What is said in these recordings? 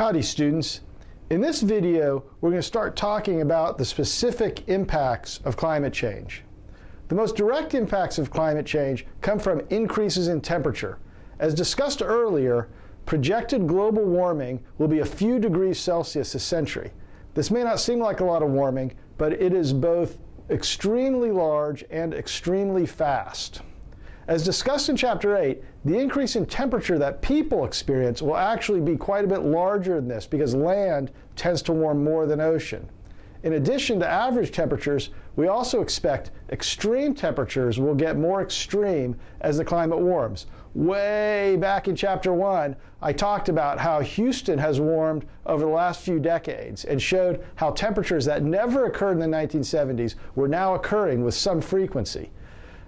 Howdy students. In this video, we're going to start talking about the specific impacts of climate change. The most direct impacts of climate change come from increases in temperature. As discussed earlier, projected global warming will be a few degrees Celsius a century. This may not seem like a lot of warming, but it is both extremely large and extremely fast. As discussed in Chapter 8, the increase in temperature that people experience will actually be quite a bit larger than this because land tends to warm more than ocean. In addition to average temperatures, we also expect extreme temperatures will get more extreme as the climate warms. Way back in Chapter 1, I talked about how Houston has warmed over the last few decades and showed how temperatures that never occurred in the 1970s were now occurring with some frequency.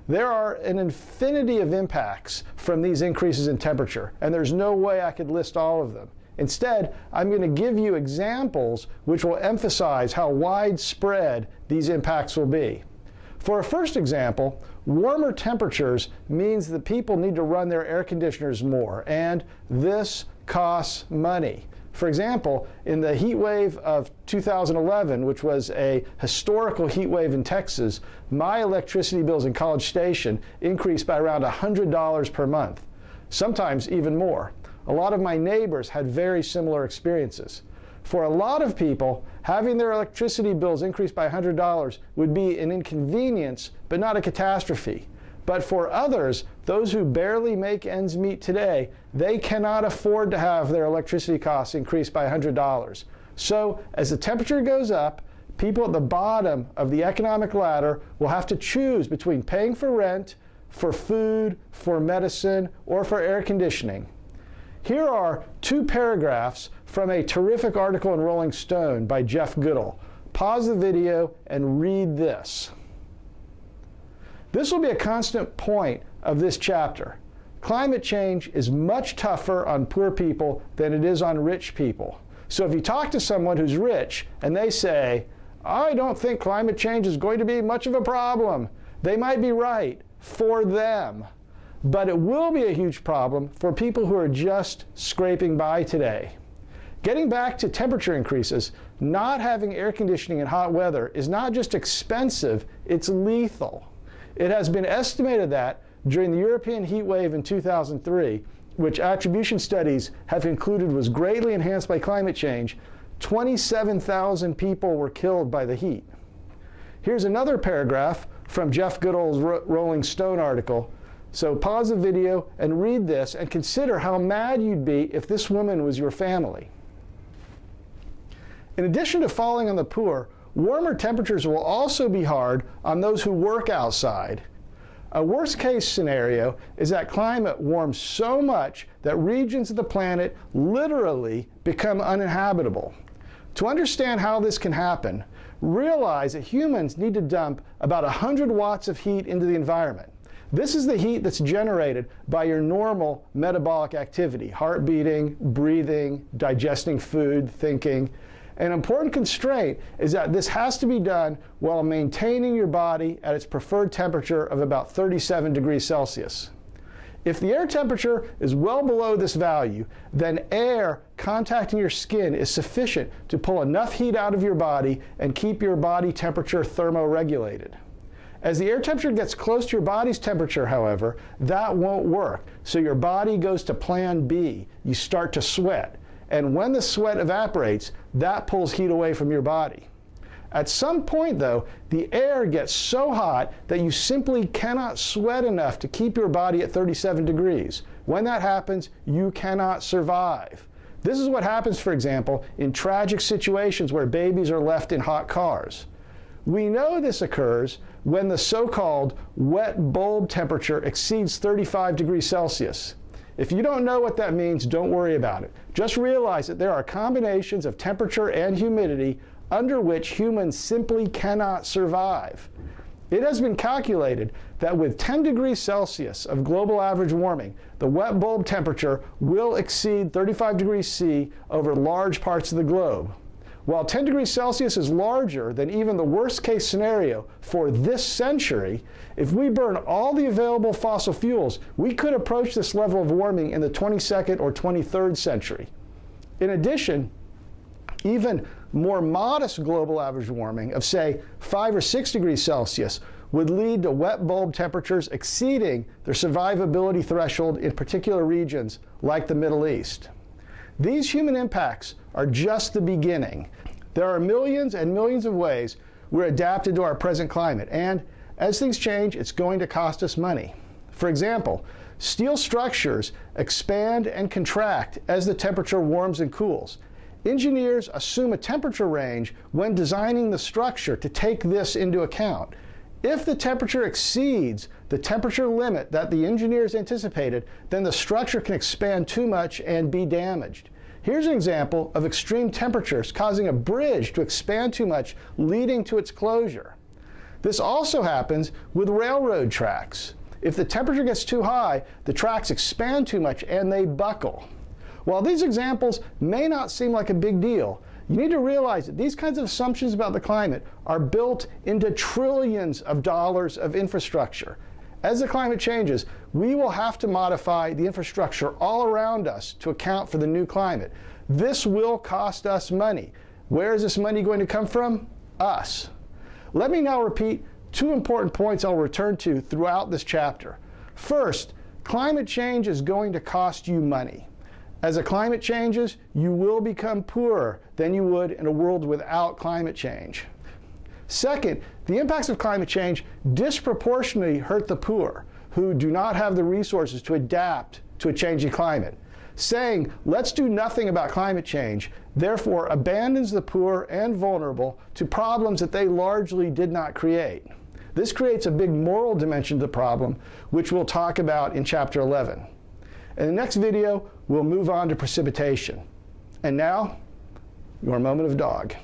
There are an infinity of impacts from these increases in temperature, and there's no way I could list all of them. Instead, I'm going to give you examples which will emphasize how widespread these impacts will be. For a first example, warmer temperatures means that people need to run their air conditioners more, and this costs money. For example, in the heat wave of 2011, which was a historical heat wave in Texas, my electricity bills in College Station increased by around $100 per month, sometimes even more. A lot of my neighbors had very similar experiences. For a lot of people, having their electricity bills increase by $100 would be an inconvenience, but not a catastrophe. But for others, those who barely make ends meet today, they cannot afford to have their electricity costs increase by $100. So as the temperature goes up, people at the bottom of the economic ladder will have to choose between paying for rent, for food, for medicine, or for air conditioning. Here are two paragraphs from a terrific article in Rolling Stone by Jeff Goodall. Pause the video and read this. This will be a constant point of this chapter. Climate change is much tougher on poor people than it is on rich people. So if you talk to someone who's rich and they say, I don't think climate change is going to be much of a problem, they might be right for them. But it will be a huge problem for people who are just scraping by today. Getting back to temperature increases, not having air conditioning in hot weather is not just expensive, it's lethal. It has been estimated that during the European heat wave in 2003, which attribution studies have concluded was greatly enhanced by climate change, 27,000 people were killed by the heat. Here's another paragraph from Jeff Goodall's Rolling Stone article. So pause the video and read this and consider how mad you'd be if this woman was your family. In addition to falling on the poor, warmer temperatures will also be hard on those who work outside. A worst-case scenario is that climate warms so much that regions of the planet literally become uninhabitable. To understand how this can happen, realize that humans need to dump about 100 watts of heat into the environment. This is the heat that's generated by your normal metabolic activity, heart beating, breathing, digesting food, thinking. An important constraint is that this has to be done while maintaining your body at its preferred temperature of about 37 degrees Celsius. If the air temperature is well below this value, then air contacting your skin is sufficient to pull enough heat out of your body and keep your body temperature thermoregulated. As the air temperature gets close to your body's temperature, however, that won't work. So your body goes to plan B. You start to sweat. And when the sweat evaporates, that pulls heat away from your body. At some point, though, the air gets so hot that you simply cannot sweat enough to keep your body at 37 degrees. When that happens, you cannot survive. This is what happens, for example, in tragic situations where babies are left in hot cars. We know this occurs when the so-called wet bulb temperature exceeds 35 degrees Celsius. If you don't know what that means, don't worry about it. Just realize that there are combinations of temperature and humidity under which humans simply cannot survive. It has been calculated that with 10 degrees Celsius of global average warming, the wet bulb temperature will exceed 35 degrees C over large parts of the globe. While 10 degrees Celsius is larger than even the worst case scenario for this century, if we burn all the available fossil fuels, we could approach this level of warming in the 22nd or 23rd century. In addition, even more modest global average warming of, say, 5 or 6 degrees Celsius would lead to wet bulb temperatures exceeding their survivability threshold in particular regions like the Middle East. These human impacts are just the beginning. There are millions and millions of ways we're adapted to our present climate, and as things change, it's going to cost us money. For example, steel structures expand and contract as the temperature warms and cools. Engineers assume a temperature range when designing the structure to take this into account. If the temperature exceeds the temperature limit that the engineers anticipated, then the structure can expand too much and be damaged. Here's an example of extreme temperatures causing a bridge to expand too much, leading to its closure. This also happens with railroad tracks. If the temperature gets too high, the tracks expand too much and they buckle. While these examples may not seem like a big deal, you need to realize that these kinds of assumptions about the climate are built into trillions of dollars of infrastructure. As the climate changes, we will have to modify the infrastructure all around us to account for the new climate. This will cost us money. Where is this money going to come from? Us. Let me now repeat 2 important points I'll return to throughout this chapter. First, climate change is going to cost you money. As the climate changes, you will become poorer than you would in a world without climate change. Second, the impacts of climate change disproportionately hurt the poor, who do not have the resources to adapt to a changing climate. Saying, let's do nothing about climate change, therefore abandons the poor and vulnerable to problems that they largely did not create. This creates a big moral dimension to the problem, which we'll talk about in Chapter 11. In the next video, we'll move on to precipitation. And now, your moment of dog.